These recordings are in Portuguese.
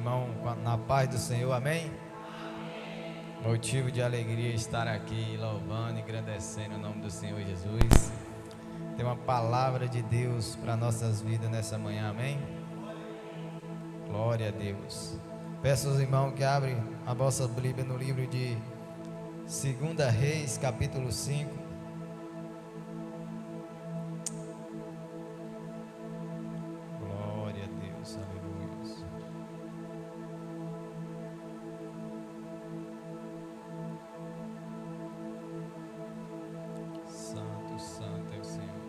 irmão na paz do Senhor, amém? Motivo de alegria estar aqui louvando e engrandecendo o nome do Senhor Jesus. Tem uma palavra de Deus para nossas vidas nessa manhã, amém? Glória a Deus. Peço aos irmãos que abrem a vossa Bíblia no livro de 2 Reis, capítulo 5. Glória a Deus, aleluia. Santo, santo é o Senhor.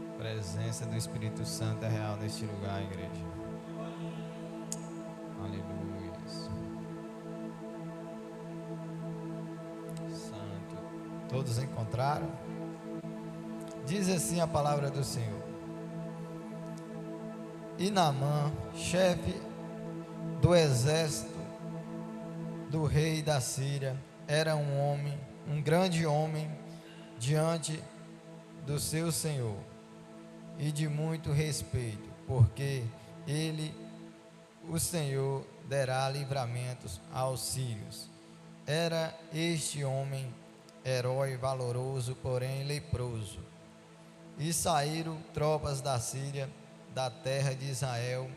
A presença do Espírito Santo é real neste lugar, igreja. Aleluia. Santo. Todos encontraram? Diz assim a palavra do Senhor. E Naamã, chefe do exército do rei da Síria, era um grande homem diante do seu senhor, e de muito respeito, porque ele, o Senhor, dará livramentos aos sírios. Era este homem herói valoroso, porém leproso. E saíram tropas da Síria, da terra de Israel,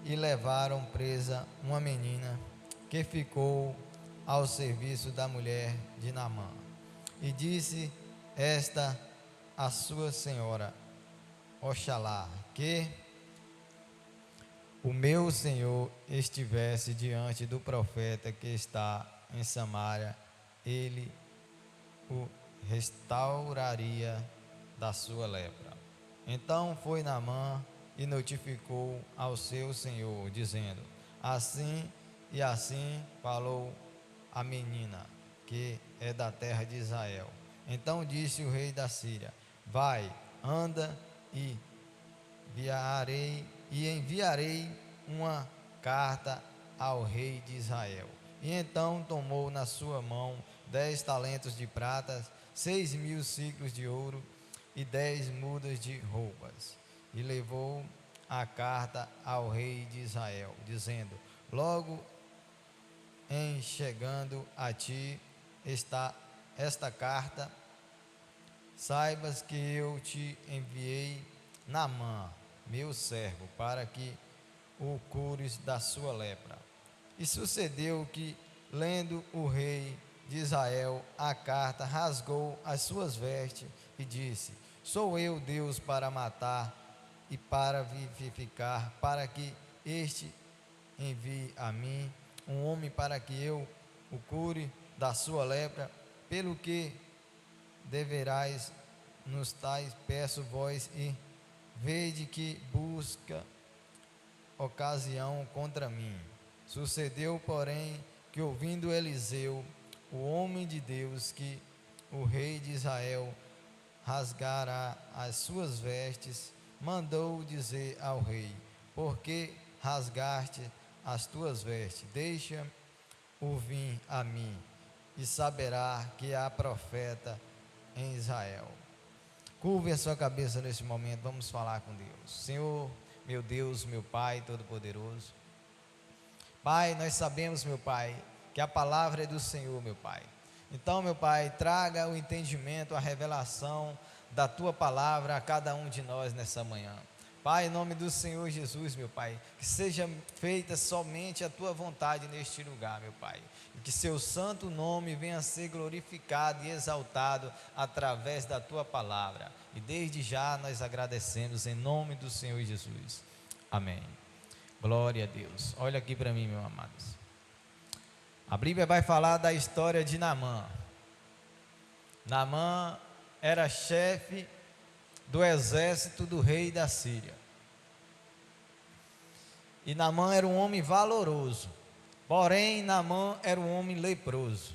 e levaram presa uma menina que ficou ao serviço da mulher de Naamã. E disse esta a sua senhora: Oxalá que o meu senhor estivesse diante do profeta que está em Samaria, ele o restauraria da sua lepra. Então foi Naamã e notificou ao seu senhor, dizendo: assim e assim falou a menina, que é da terra de Israel. Então disse o rei da Síria: vai, anda e enviarei uma carta ao rei de Israel. E então tomou na sua mão 10 talentos de prata, 6.000 siclos de ouro e 10 mudas de roupas, e levou a carta ao rei de Israel, dizendo: logo em chegando a ti está esta carta, saibas que eu te enviei Naamã, meu servo, para que o cures da sua lepra. E sucedeu que, lendo o rei de Israel a carta, rasgou as suas vestes e disse: sou eu Deus para matar e para vivificar, para que este envie a mim um homem para que eu o cure da sua lepra? Pelo que deverais nos tais, peço vós, e vede que busca ocasião contra mim. Sucedeu, porém, que ouvindo Eliseu, o homem de Deus, que o rei de Israel rasgara as suas vestes, mandou dizer ao rei: por que rasgaste as tuas vestes? Deixa-o vir a mim, e saberá que há profeta em Israel. Curve a sua cabeça neste momento, vamos falar com Deus. Senhor, meu Deus, meu Pai Todo-Poderoso, Pai, nós sabemos, meu Pai, que a palavra é do Senhor, meu Pai. Então, meu Pai, traga o entendimento, a revelação da Tua palavra a cada um de nós nessa manhã. Pai, em nome do Senhor Jesus, meu Pai, que seja feita somente a Tua vontade neste lugar, meu Pai, e que Seu santo nome venha a ser glorificado e exaltado através da Tua palavra. E desde já nós agradecemos em nome do Senhor Jesus. Amém. Glória a Deus. Olha aqui para mim, meus amados. A Bíblia vai falar da história de Naamã. Naamã era chefe do exército do rei da Síria. E Naamã era um homem valoroso. Porém, Naamã era um homem leproso.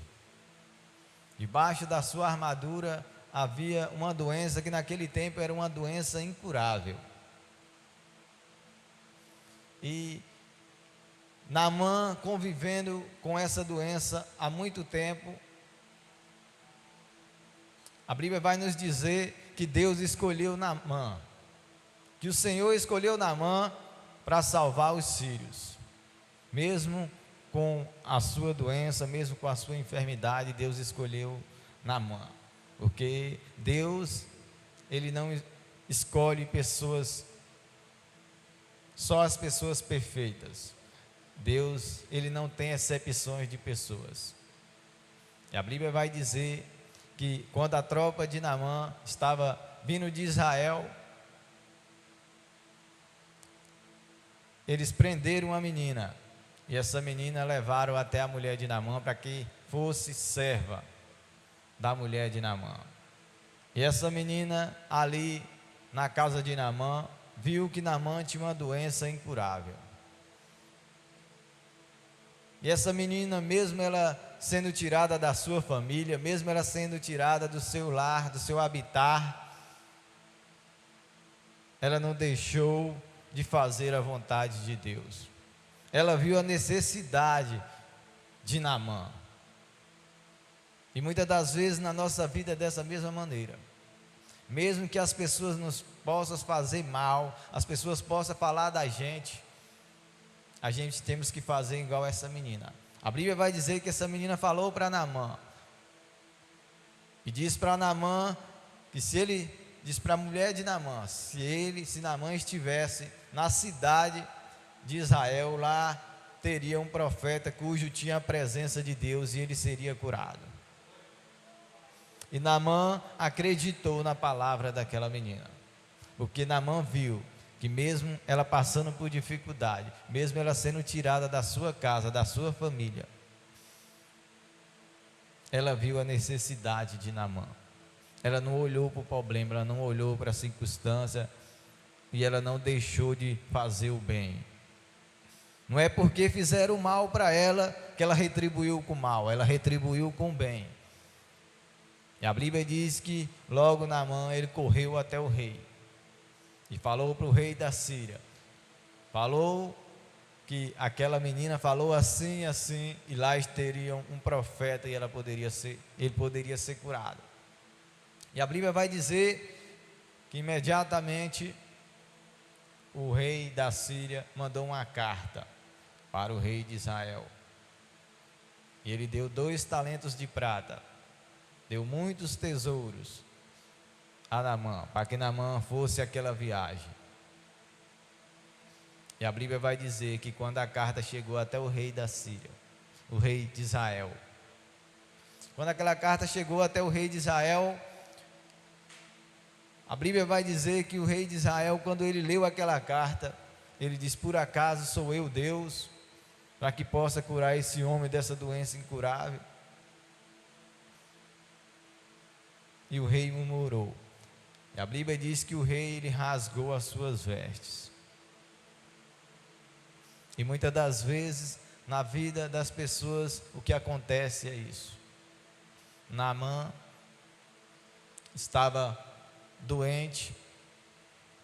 Debaixo da sua armadura havia uma doença que naquele tempo era uma doença incurável. E Naamã, convivendo com essa doença há muito tempo, a Bíblia vai nos dizer que Deus escolheu Naamã, que o Senhor escolheu Naamã para salvar os sírios, mesmo com a sua doença, mesmo com a sua enfermidade. Deus escolheu Naamã, porque Deus, Ele não escolhe pessoas, só as pessoas perfeitas. Deus, Ele não tem exceções de pessoas. E a Bíblia vai dizer que quando a tropa de Naamã estava vindo de Israel, eles prenderam uma menina, e essa menina levaram até a mulher de Naamã para que fosse serva da mulher de Naamã. E essa menina ali na casa de Naamã viu que Naamã tinha uma doença incurável. E essa menina, mesmo ela sendo tirada da sua família, mesmo ela sendo tirada do seu lar, do seu habitat, ela não deixou de fazer a vontade de Deus. Ela viu a necessidade de Naamã. E muitas das vezes na nossa vida é dessa mesma maneira. Mesmo que as pessoas nos possam fazer mal, as pessoas possam falar da gente, a gente temos que fazer igual essa menina. A Bíblia vai dizer que essa menina falou para Naamã, e disse para Naamã que disse para a mulher de Naamã, se Naamã estivesse na cidade de Israel, lá teria um profeta cujo tinha a presença de Deus e ele seria curado. E Naamã acreditou na palavra daquela menina, porque Naamã viu que mesmo ela passando por dificuldade, mesmo ela sendo tirada da sua casa, da sua família, ela viu a necessidade de Naamã. Ela não olhou para o problema, ela não olhou para a circunstância, e ela não deixou de fazer o bem. Não é porque fizeram mal para ela que ela retribuiu com mal, ela retribuiu com bem. E a Bíblia diz que logo Naamã ele correu até o rei e falou para o rei da Síria, falou que aquela menina falou assim, assim, e lá teriam um profeta e ele poderia ser curado. E a Bíblia vai dizer que imediatamente o rei da Síria mandou uma carta para o rei de Israel, e ele deu 2 talentos de prata, deu muitos tesouros a Naamã, para que Naamã fosse aquela viagem. E a Bíblia vai dizer que quando a carta chegou até o rei da Síria, o rei de Israel, quando aquela carta chegou até o rei de Israel, a Bíblia vai dizer que o rei de Israel, quando ele leu aquela carta, ele disse: por acaso sou eu Deus, para que possa curar esse homem dessa doença incurável? E o rei murmurou. E a Bíblia diz que o rei ele rasgou as suas vestes. E muitas das vezes na vida das pessoas o que acontece é isso. Naamã estava doente,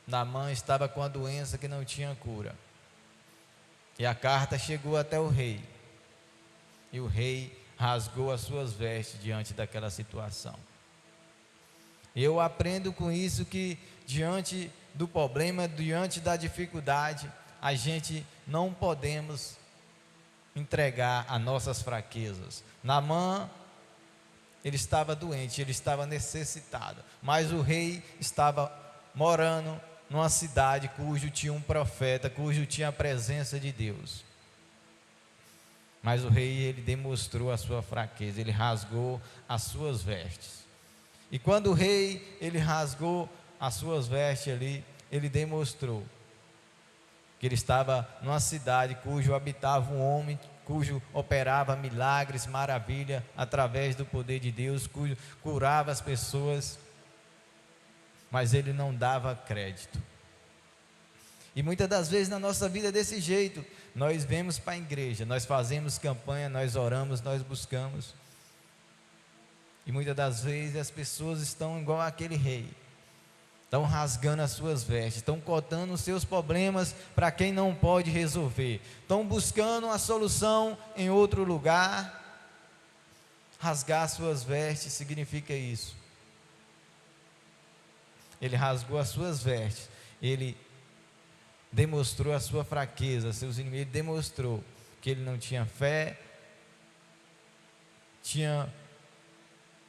Naamã estava com a doença que não tinha cura, e a carta chegou até o rei, e o rei rasgou as suas vestes diante daquela situação. Eu aprendo com isso que diante do problema, diante da dificuldade, a gente não podemos entregar as nossas fraquezas. Naamã, ele estava doente, ele estava necessitado, mas o rei estava morando numa cidade cujo tinha um profeta, cujo tinha a presença de Deus. Mas o rei, ele demonstrou a sua fraqueza, ele rasgou as suas vestes. E quando o rei, ele rasgou as suas vestes ali, ele demonstrou que ele estava numa cidade cujo habitava um homem, cujo operava milagres, maravilha, através do poder de Deus, cujo curava as pessoas, mas ele não dava crédito. E muitas das vezes na nossa vida é desse jeito. Nós vemos para a igreja, nós fazemos campanha, nós oramos, nós buscamos, e muitas das vezes as pessoas estão igual aquele rei, estão rasgando as suas vestes, estão contando os seus problemas para quem não pode resolver, estão buscando uma solução em outro lugar. Rasgar as suas vestes significa isso. ele rasgou as suas vestes, ele demonstrou a sua fraqueza, seus inimigos, ele demonstrou que ele não tinha fé. Tinha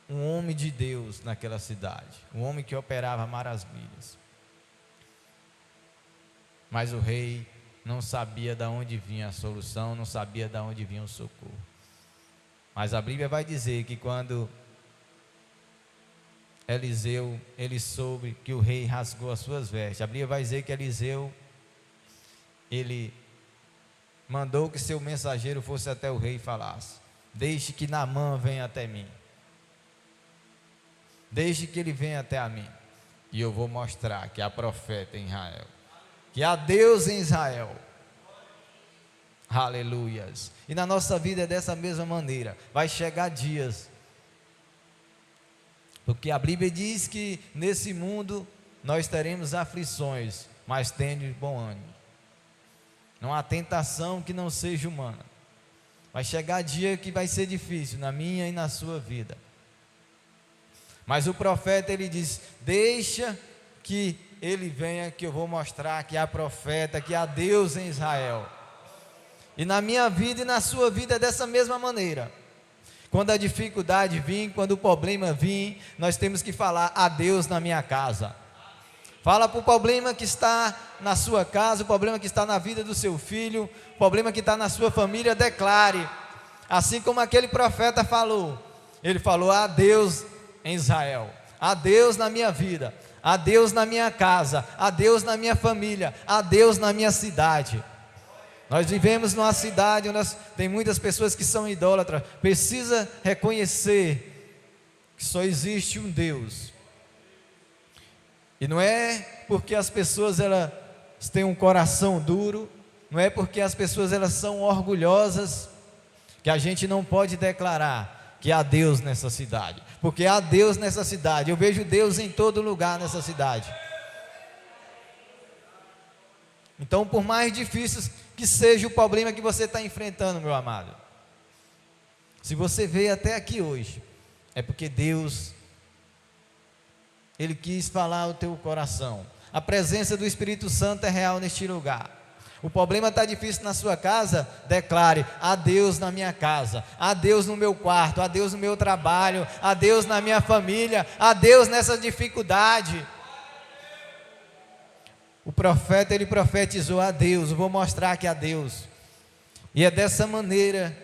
um homem de Deus naquela cidade, um homem que operava maravilhas. Mas o rei não sabia de onde vinha a solução, não sabia de onde vinha o socorro. Mas a Bíblia vai dizer que quando Eliseu, ele soube que o rei rasgou as suas vestes, a Bíblia vai dizer que Eliseu, ele mandou que seu mensageiro fosse até o rei e falasse: deixe que Naamã venha até mim, deixe que ele venha até a mim, e eu vou mostrar que há profeta em Israel, que há Deus em Israel. Aleluias. E na nossa vida é dessa mesma maneira. Vai chegar dias, porque a Bíblia diz que nesse mundo nós teremos aflições, mas tende bom ânimo. Não há tentação que não seja humana. Vai chegar dia que vai ser difícil na minha e na sua vida. Mas o profeta, ele diz: deixa que ele venha, que eu vou mostrar que há profeta, que há Deus em Israel. E na minha vida e na sua vida é dessa mesma maneira. Quando a dificuldade vir, quando o problema vir, nós temos que falar: há Deus na minha casa. Fala para o problema que está na sua casa, o problema que está na vida do seu filho, o problema que está na sua família, declare. Assim como aquele profeta falou, ele falou: há Deus em Israel, há Deus na minha vida, há Deus na minha casa, há Deus na minha família, há Deus na minha cidade. Nós vivemos numa cidade onde tem muitas pessoas que são idólatras. Precisa reconhecer que só existe um Deus. E não é porque as pessoas elas têm um coração duro, não é porque as pessoas elas são orgulhosas, que a gente não pode declarar que há Deus nessa cidade. Porque há Deus nessa cidade. Eu vejo Deus em todo lugar nessa cidade. Então, por mais difícil que seja o problema que você está enfrentando, meu amado, se você veio até aqui hoje, é porque Deus, Ele quis falar ao teu coração. A presença do Espírito Santo é real neste lugar. O problema está difícil na sua casa, declare: há Deus na minha casa, há Deus no meu quarto, há Deus no meu trabalho, há Deus na minha família, há Deus nessa dificuldade. O profeta, ele profetizou: a Deus, eu vou mostrar que há Deus. E é dessa maneira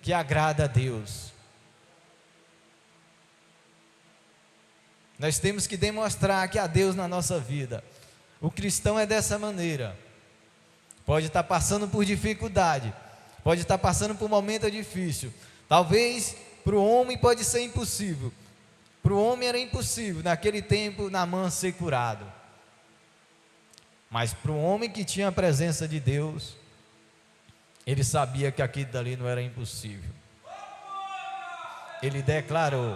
que agrada a Deus. Nós temos que demonstrar que há Deus na nossa vida. O cristão é dessa maneira. Pode estar passando por dificuldade, pode estar passando por um momento difícil. Talvez para o homem pode ser impossível. Para o homem era impossível naquele tempo Naamã ser curado. Mas para um homem que tinha a presença de Deus, ele sabia que aquilo dali não era impossível. Ele declarou: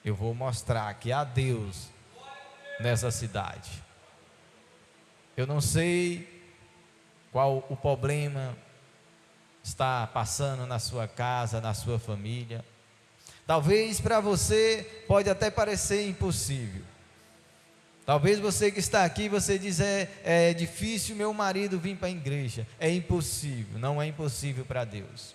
eu vou mostrar que há Deus nessa cidade. Eu não sei qual o problema está passando na sua casa, na sua família. Talvez para você pode até parecer impossível. Talvez você que está aqui, você diz: é difícil meu marido vir para a igreja. É impossível. Não é impossível para Deus.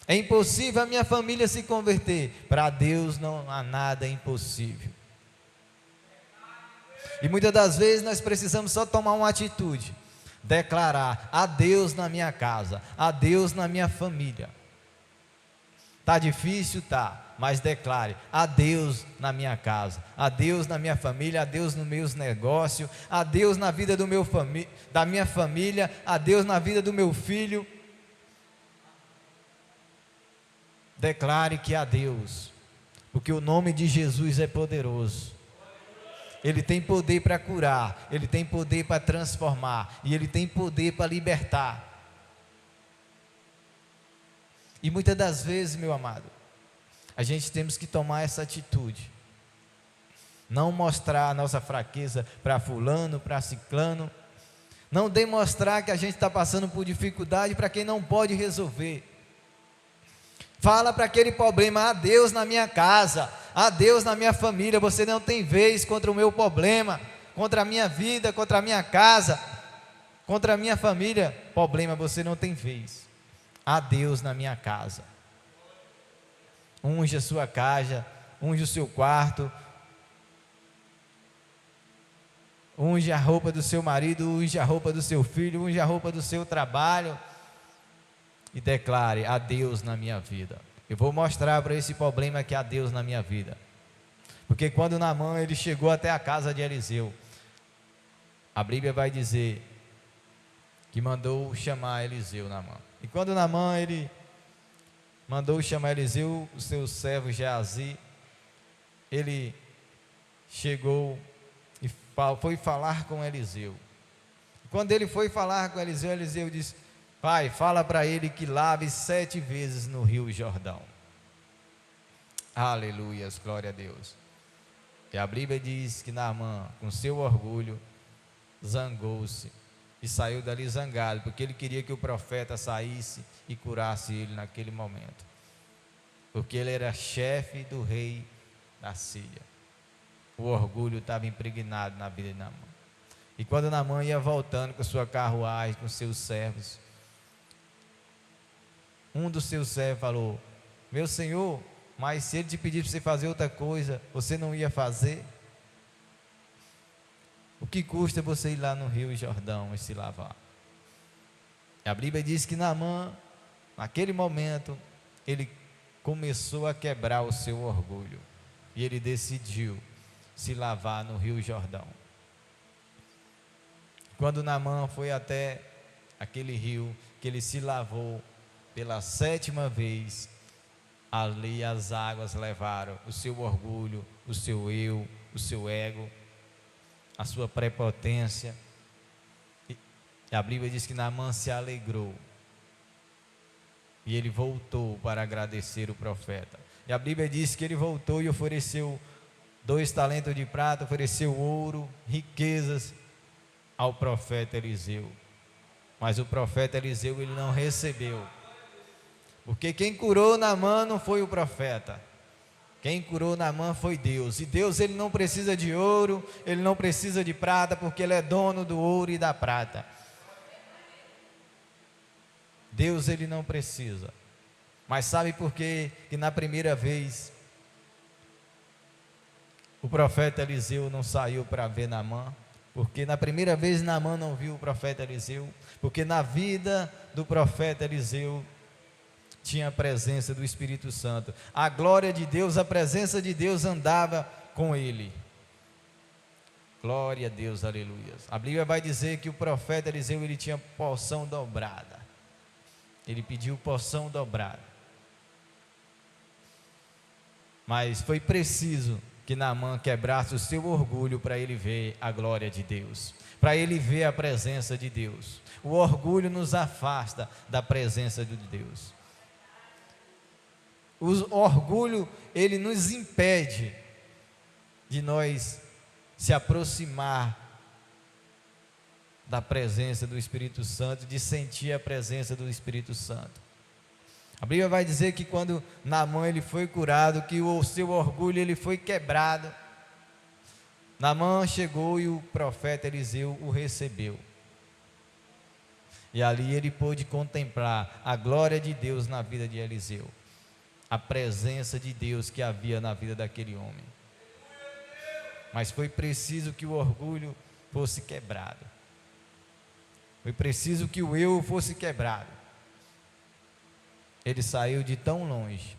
É impossível a minha família se converter. Para Deus não há nada impossível. E muitas das vezes nós precisamos só tomar uma atitude. Declarar: há Deus na minha casa, há Deus na minha família. Está difícil? Tá. Mas declare: há Deus na minha casa, há Deus na minha família, há Deus nos meus negócios, há Deus na vida da minha família, há Deus na vida do meu filho. Declare que há Deus, porque o nome de Jesus é poderoso. Ele tem poder para curar, Ele tem poder para transformar, e Ele tem poder para libertar. E muitas das vezes, meu amado, a gente temos que tomar essa atitude. Não mostrar a nossa fraqueza para fulano, para ciclano. Não demonstrar que a gente está passando por dificuldade para quem não pode resolver. Fala para aquele problema: há Deus na minha casa, Ah, Deus, na minha família, você não tem vez contra o meu problema, contra a minha vida, contra a minha casa, contra a minha família. Problema, você não tem vez. Ah, Deus na minha casa. Unge a sua casa, unge o seu quarto, unge a roupa do seu marido, unge a roupa do seu filho, unge a roupa do seu trabalho e declare: a Deus na minha vida. Eu vou mostrar para esse problema que há Deus na minha vida. Porque quando Naamã ele chegou até a casa de Eliseu, a Bíblia vai dizer que mandou chamar Eliseu, Naamã. E quando Naamã ele mandou chamar Eliseu, o seu servo Geazi, ele chegou e foi falar com Eliseu. Quando ele foi falar com Eliseu, Eliseu disse: pai, fala para ele que lave 7 vezes no rio Jordão. Aleluias, glória a Deus. E a Bíblia diz que Naamã, com seu orgulho, zangou-se e saiu dali zangado, porque ele queria que o profeta saísse e curasse ele naquele momento, porque ele era chefe do rei da Síria. O orgulho estava impregnado na vida de Naamã. E quando Naamã ia voltando com sua carruagem, com seus servos, um dos seus servos falou: meu senhor, mas se ele te pedisse para você fazer outra coisa, você não ia fazer? O que custa você ir lá no rio Jordão e se lavar? A Bíblia diz que Naamã, naquele momento, ele começou a quebrar o seu orgulho e ele decidiu se lavar no rio Jordão. Quando Naamã foi até aquele rio, que ele se lavou pela 7ª vez, ali as águas levaram o seu orgulho, o seu eu, o seu ego, a sua prepotência. E a Bíblia diz que Naamã se alegrou e ele voltou para agradecer o profeta. E a Bíblia diz que ele voltou e ofereceu 2 talentos de prata, ofereceu ouro, riquezas ao profeta Eliseu. Mas o profeta Eliseu ele não recebeu, porque quem curou Naamã não foi o profeta. Quem curou Naamã foi Deus. E Deus ele não precisa de ouro, ele não precisa de prata, porque ele é dono do ouro e da prata. Deus ele não precisa. Mas sabe por quê? Que na primeira vez o profeta Eliseu não saiu para ver Naamã? Porque na primeira vez Naamã não viu o profeta Eliseu, porque na vida do profeta Eliseu tinha a presença do Espírito Santo, a glória de Deus, a presença de Deus andava com ele. Glória a Deus, aleluia. A Bíblia vai dizer que o profeta Eliseu ele tinha porção dobrada, ele pediu porção dobrada, mas foi preciso que Naamã quebrasse o seu orgulho para ele ver a glória de Deus, para ele ver a presença de Deus. O orgulho nos afasta da presença de Deus. O orgulho, ele nos impede de nós se aproximar da presença do Espírito Santo, de sentir a presença do Espírito Santo. A Bíblia vai dizer que quando Naamã ele foi curado, que o seu orgulho ele foi quebrado. Naamã chegou e o profeta Eliseu o recebeu. E ali ele pôde contemplar a glória de Deus na vida de Eliseu, a presença de Deus que havia na vida daquele homem. Mas foi preciso que o orgulho fosse quebrado, foi preciso que o eu fosse quebrado. Ele saiu de tão longe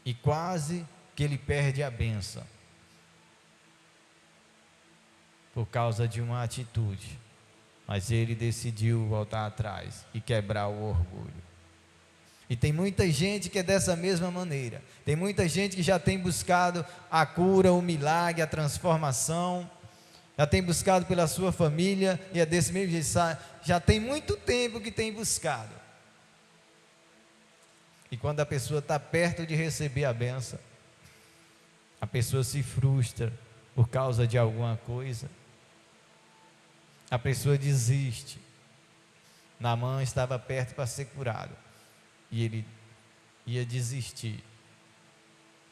e quase que ele perde a bênção por causa de uma atitude, mas ele decidiu voltar atrás e quebrar o orgulho. E tem muita gente que é dessa mesma maneira. Tem muita gente que já tem buscado a cura, o milagre, a transformação, já tem buscado pela sua família, e é desse mesmo jeito, já tem muito tempo que tem buscado. E quando a pessoa está perto de receber a bênção, a pessoa se frustra por causa de alguma coisa, a pessoa desiste. Naamã estava perto para ser curado, e ele ia desistir,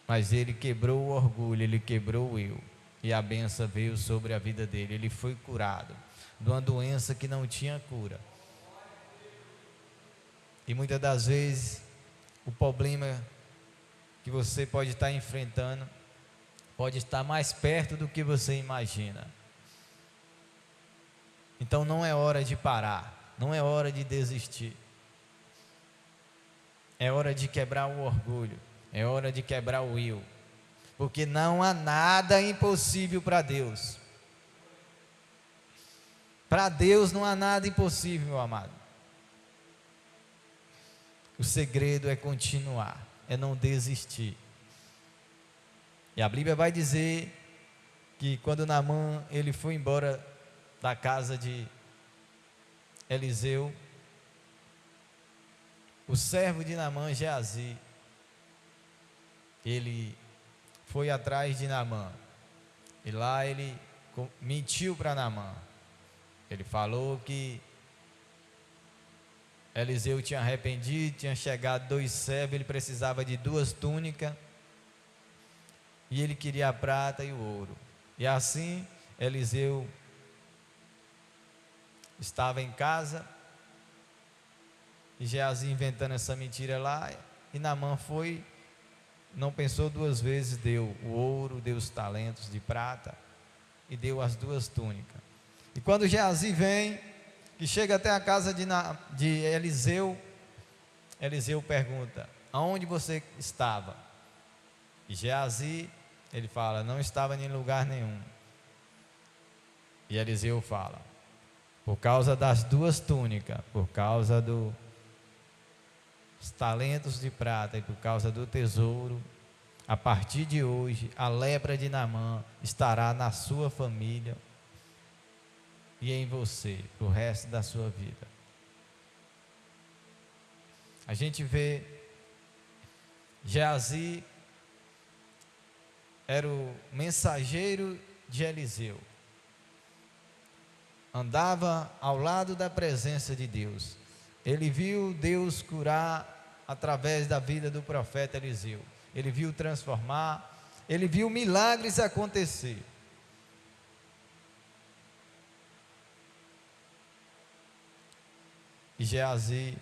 mas ele quebrou o orgulho, ele quebrou o eu, e a bênção veio sobre a vida dele. Ele foi curado de uma doença que não tinha cura. E muitas das vezes o problema que você pode estar enfrentando pode estar mais perto do que você imagina. Então não é hora de parar, não é hora de desistir. É hora de quebrar o orgulho, é hora de quebrar o eu, porque não há nada impossível para Deus. Para Deus não há nada impossível, meu amado. O segredo é continuar, é não desistir. E a Bíblia vai dizer que quando Naamã ele foi embora da casa de Eliseu, o servo de Naamã, Geazi, ele foi atrás de Naamã, e lá ele mentiu para Naamã. Ele falou que Eliseu tinha arrependido, tinha chegado 2 servos, ele precisava de 2 túnicas, e ele queria a prata e o ouro. E assim Eliseu estava em casa, e Geazi inventando essa mentira lá, e Naamã foi, não pensou 2 vezes, deu o ouro, deu os talentos de prata, e deu as 2 túnicas. E quando Geazi vem, que chega até a casa de Eliseu, Eliseu pergunta: aonde você estava? E Geazi, ele fala: não estava em lugar nenhum. E Eliseu fala: por causa das 2 túnicas, por causa dos talentos de prata e por causa do tesouro, a partir de hoje a lepra de Naamã estará na sua família e em você o resto da sua vida. A gente vê Geazi era o mensageiro de Eliseu, andava ao lado da presença de Deus. Ele viu Deus curar através da vida do profeta Eliseu, ele viu transformar, ele viu milagres acontecer. E Geazi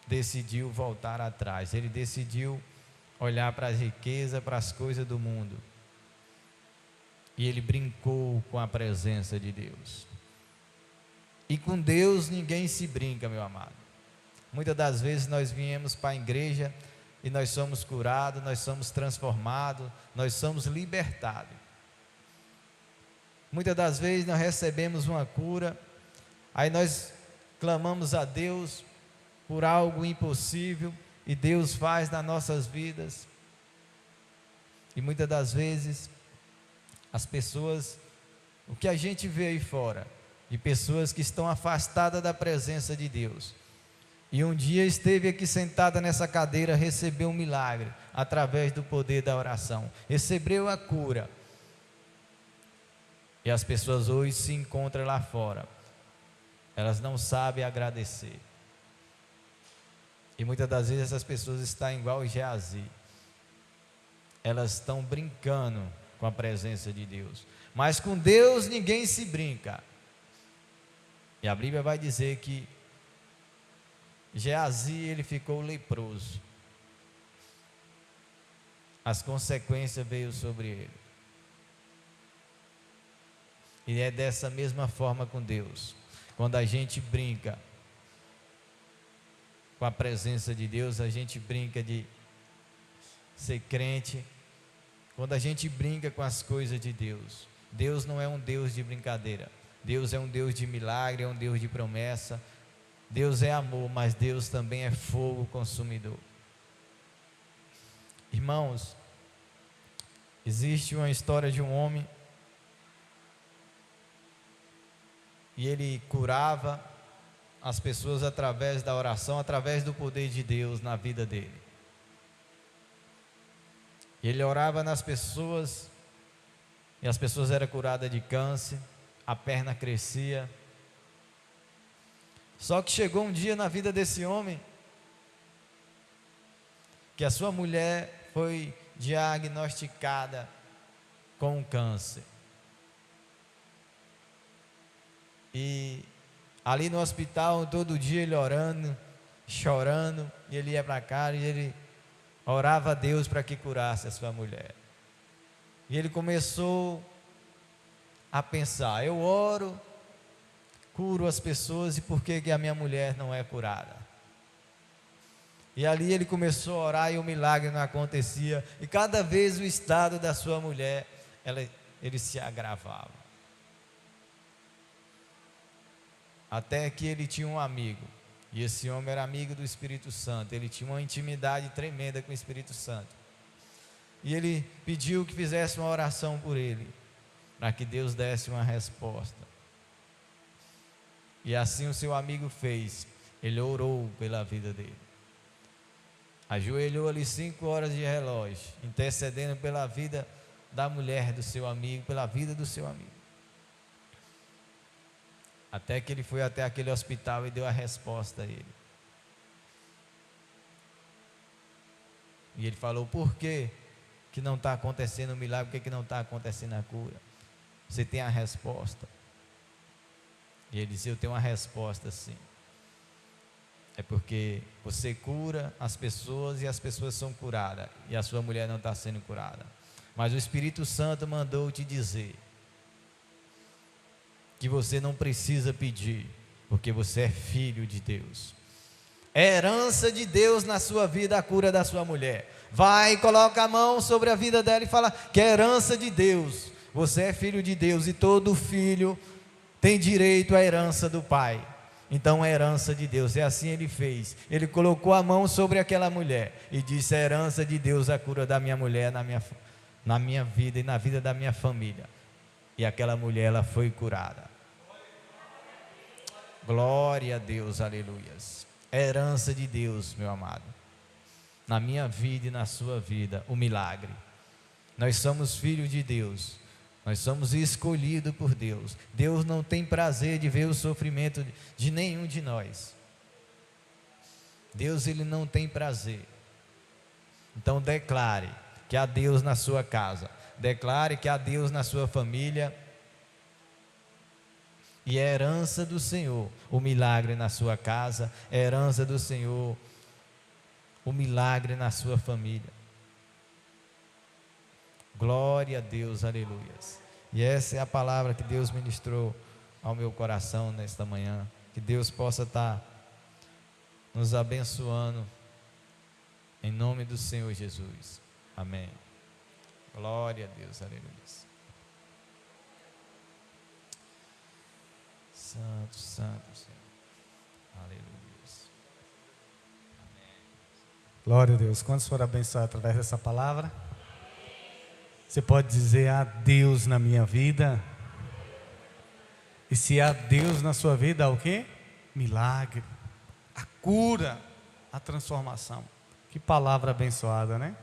decidiu voltar atrás, ele decidiu olhar para as riquezas, para as coisas do mundo, e ele brincou com a presença de Deus. E com Deus ninguém se brinca, meu amado. Muitas das vezes nós viemos para a igreja e nós somos curados, nós somos transformados, nós somos libertados. Muitas das vezes nós recebemos uma cura, aí nós clamamos a Deus por algo impossível, e Deus faz nas nossas vidas. E muitas das vezes as pessoas, o que a gente vê aí fora, de pessoas que estão afastadas da presença de Deus, e um dia esteve aqui sentada nessa cadeira, recebeu um milagre, através do poder da oração, recebeu a cura, e as pessoas hoje se encontram lá fora, elas não sabem agradecer, e muitas das vezes essas pessoas estão igual Geazi, elas estão brincando com a presença de Deus, mas com Deus ninguém se brinca. E a Bíblia vai dizer que Geazi, ele ficou leproso, as consequências veio sobre ele, e é dessa mesma forma com Deus. Quando a gente brinca com a presença de Deus, a gente brinca de ser crente. Quando a gente brinca com as coisas de Deus, Deus não é um Deus de brincadeira, Deus é um Deus de milagre, é um Deus de promessa. Deus é amor, mas Deus também é fogo consumidor. Irmãos, existe uma história de um homem, e ele curava as pessoas através da oração, através do poder de Deus na vida dele. Ele orava nas pessoas, e as pessoas eram curadas de câncer, a perna crescia. Só que chegou um dia na vida desse homem, que a sua mulher foi diagnosticada com câncer. E ali no hospital, todo dia ele orando, chorando, e ele ia para casa e ele orava a Deus para que curasse a sua mulher. E ele começou a pensar: eu oro, curo as pessoas, e por que a minha mulher não é curada? E ali ele começou a orar e o milagre não acontecia, e cada vez o estado da sua mulher, ele se agravava. Até que ele tinha um amigo, e esse homem era amigo do Espírito Santo, ele tinha uma intimidade tremenda com o Espírito Santo. E ele pediu que fizesse uma oração por ele, para que Deus desse uma resposta. E assim o seu amigo fez, ele orou pela vida dele. Ajoelhou ali 5 horas de relógio, intercedendo pela vida da mulher do seu amigo, pela vida do seu amigo. Até que ele foi até aquele hospital e deu a resposta a ele. E ele falou: por que não está acontecendo o milagre? Por que não está acontecendo a cura? Você tem a resposta. E ele disse: eu tenho uma resposta sim. É porque você cura as pessoas e as pessoas são curadas, e a sua mulher não está sendo curada. Mas o Espírito Santo mandou te dizer que você não precisa pedir, porque você é filho de Deus. É herança de Deus na sua vida a cura da sua mulher. Vai, coloca a mão sobre a vida dela e fala que é herança de Deus. Você é filho de Deus e todo filho tem direito à herança do pai. Então é herança de Deus. É assim ele fez. Ele colocou a mão sobre aquela mulher e disse: é herança de Deus a cura da minha mulher na minha vida e na vida da minha família. E aquela mulher, ela foi curada. Glória a Deus, aleluias. É herança de Deus, meu amado, na minha vida e na sua vida, o milagre. Nós somos filhos de Deus, nós somos escolhidos por Deus. Deus não tem prazer de ver o sofrimento de nenhum de nós. Deus, ele não tem prazer. Então declare que há Deus na sua casa, declare que há Deus na sua família. E é herança do Senhor o milagre na sua casa, é herança do Senhor o milagre na sua família. Glória a Deus, aleluias. E essa é a palavra que Deus ministrou ao meu coração nesta manhã. Que Deus possa estar nos abençoando, em nome do Senhor Jesus. Amém. Glória a Deus, aleluias. Santo, santo Senhor. Aleluia. Glória a Deus. Quantos foram abençoados através dessa palavra? Você pode dizer: há Deus na minha vida. E se há Deus na sua vida, há o quê? Milagre, a cura, a transformação. Que palavra abençoada, né?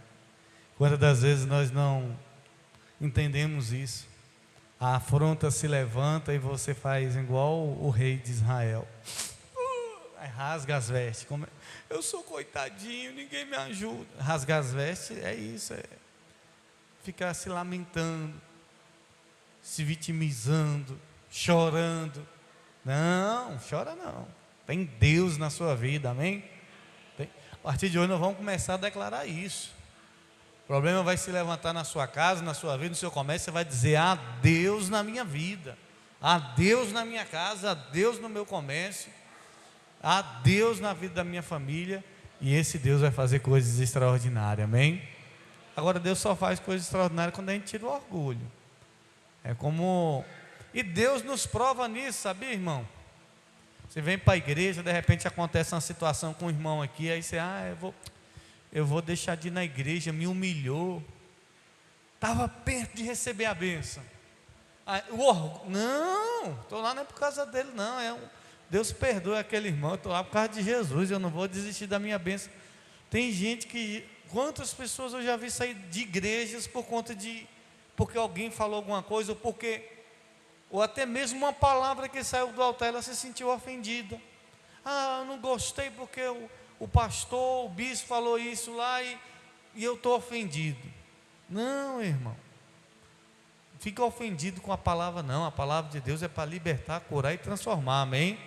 Quantas das vezes nós não entendemos isso? A afronta se levanta e você faz igual o rei de Israel. Aí rasga as vestes. Eu sou coitadinho, ninguém me ajuda. Rasgar as vestes é isso, é ficar se lamentando, se vitimizando, chorando. Não, chora não. Tem Deus na sua vida, amém? A partir de hoje nós vamos começar a declarar isso. O problema vai se levantar na sua casa, na sua vida, no seu comércio. Você vai dizer: há Deus na minha vida, há Deus na minha casa, há Deus no meu comércio, há Deus na vida da minha família. E esse Deus vai fazer coisas extraordinárias, amém? Agora, Deus só faz coisas extraordinárias quando a gente tira o orgulho. É como... E Deus nos prova nisso, sabia, irmão? Você vem para a igreja, de repente acontece uma situação com o irmão aqui, aí você: eu vou deixar de ir na igreja, me humilhou, estava perto de receber a bênção. Não, estou lá não é por causa dele não, Deus perdoa aquele irmão, estou lá por causa de Jesus, eu não vou desistir da minha bênção. Tem gente que, quantas pessoas eu já vi sair de igrejas porque alguém falou alguma coisa, ou até mesmo uma palavra que saiu do altar, ela se sentiu ofendida. Eu não gostei porque o pastor, o bispo falou isso lá e eu estou ofendido. Não, irmão. Fica ofendido com a palavra, não. A palavra de Deus é para libertar, curar e transformar, amém?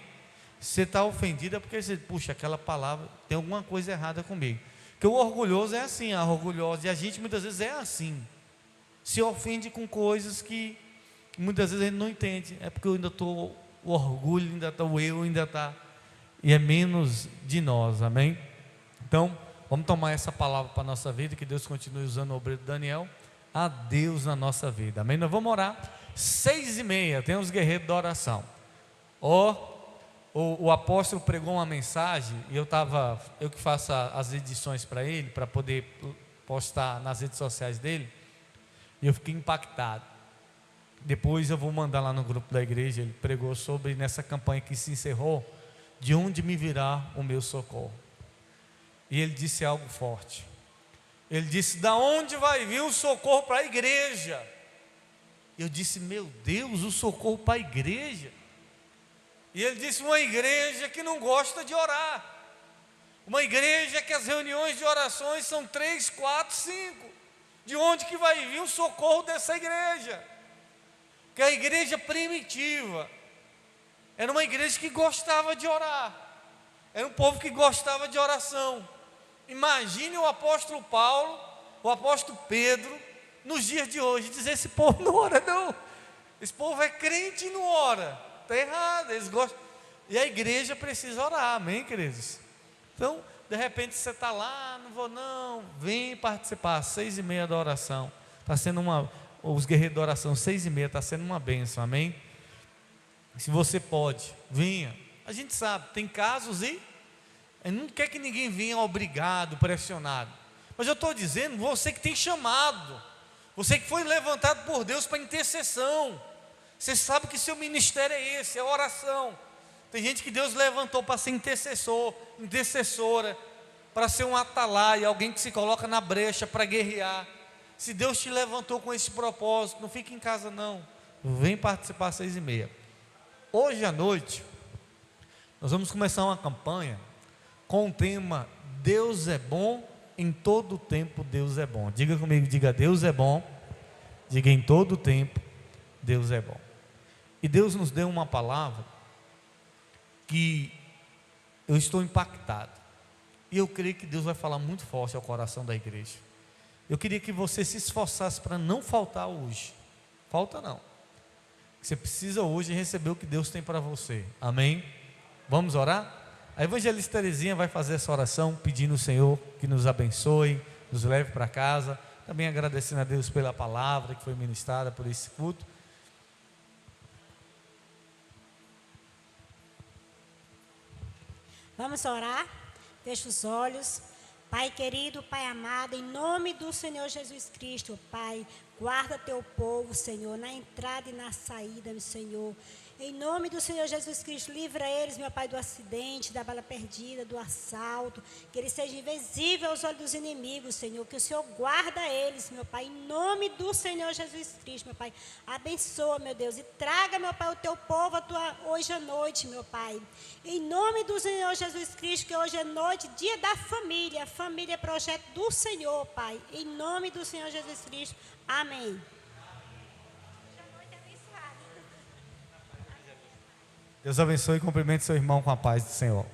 Se você está ofendido é porque você, puxa, aquela palavra, tem alguma coisa errada comigo. Porque o orgulhoso é assim, a orgulhosa, e a gente muitas vezes é assim. Se ofende com coisas que muitas vezes a gente não entende. É porque eu ainda estou, o orgulho ainda está, o eu ainda está, e é menos de nós, amém? Então, vamos tomar essa palavra para a nossa vida, que Deus continue usando o obreiro Daniel, a Deus na nossa vida, amém? Nós vamos orar, 6h30, tem os guerreiros da oração. O apóstolo pregou uma mensagem, e eu que faço as edições para ele, para poder postar nas redes sociais dele, e eu fiquei impactado. Depois eu vou mandar lá no grupo da igreja. Ele pregou sobre, nessa campanha que se encerrou, de onde me virá o meu socorro. E ele disse algo forte. Ele disse: da onde vai vir o socorro para a igreja? Eu disse: meu Deus, o socorro para a igreja? E ele disse: uma igreja que não gosta de orar, uma igreja que as reuniões de orações são 3, 4, 5. De onde que vai vir o socorro dessa igreja? Que a igreja primitiva era uma igreja que gostava de orar, era um povo que gostava de oração. Imagine o apóstolo Paulo, o apóstolo Pedro, nos dias de hoje, dizer: esse povo não ora não, esse povo é crente e não ora, está errado, eles gostam. E a igreja precisa orar, amém, queridos? Então, de repente você está lá: não vou não, vem participar, 6h30 da oração, está sendo os guerreiros da oração, 6h30, está sendo uma bênção, amém? Se você pode, venha. A gente sabe, tem casos e não quer que ninguém venha obrigado, pressionado. Mas eu estou dizendo, você que tem chamado, você que foi levantado por Deus para intercessão, você sabe que seu ministério é esse, é oração. Tem gente que Deus levantou para ser intercessor, intercessora, para ser um atalaia, alguém que se coloca na brecha para guerrear. Se Deus te levantou com esse propósito, não fique em casa não, vem participar às 6h30. Hoje à noite, nós vamos começar uma campanha com o tema: Deus é bom, em todo o tempo Deus é bom. Diga comigo, diga: Deus é bom, diga: em todo o tempo Deus é bom. E Deus nos deu uma palavra que eu estou impactado, e eu creio que Deus vai falar muito forte ao coração da igreja. Eu queria que você se esforçasse para não faltar hoje. Falta não. Você precisa hoje receber o que Deus tem para você, amém? Vamos orar? A evangelista Terezinha vai fazer essa oração, pedindo ao Senhor que nos abençoe, nos leve para casa, também agradecendo a Deus pela palavra que foi ministrada por esse culto. Vamos orar? Feche os olhos. Pai querido, Pai amado, em nome do Senhor Jesus Cristo, Pai, guarda teu povo, Senhor, na entrada e na saída, meu Senhor. Em nome do Senhor Jesus Cristo, livra eles, meu Pai, do acidente, da bala perdida, do assalto, que eles sejam invisíveis aos olhos dos inimigos, Senhor, que o Senhor guarda eles, meu Pai, em nome do Senhor Jesus Cristo, meu Pai. Abençoa, meu Deus, e traga, meu Pai, o teu povo hoje à noite, meu Pai. Em nome do Senhor Jesus Cristo, que hoje é noite, dia da família, família é projeto do Senhor, Pai. Em nome do Senhor Jesus Cristo, amém. Deus abençoe e cumprimente seu irmão com a paz do Senhor.